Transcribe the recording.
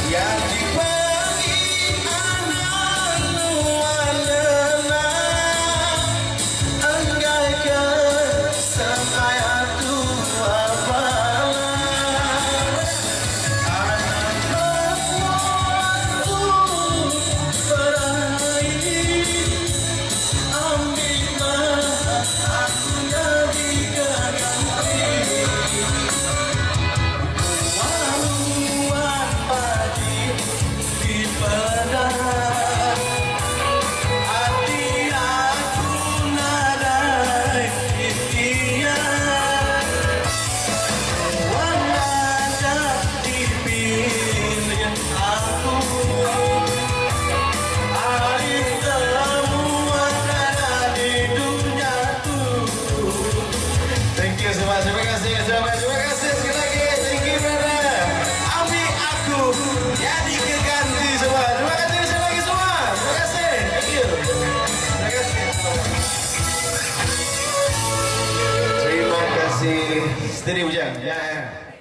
Yang dibagi anak nuanena, anggaikan sampai aku apalah. Anak waktu berakhir, ambillah aku jadi ganti. Waluan padi di padang, hati aku nadai titian. Wanada dipilih aku, hari semua ada di duniaku. Thank you so much. Terima kasih so much. Terima kasih sekali lagi. Thank you brother. Ambil aku jadi keganti semua. Terima kasih sekali lagi semua. Terima kasih. Thank you. Terima kasih. Terima kasih. Steady Bujang. Ya.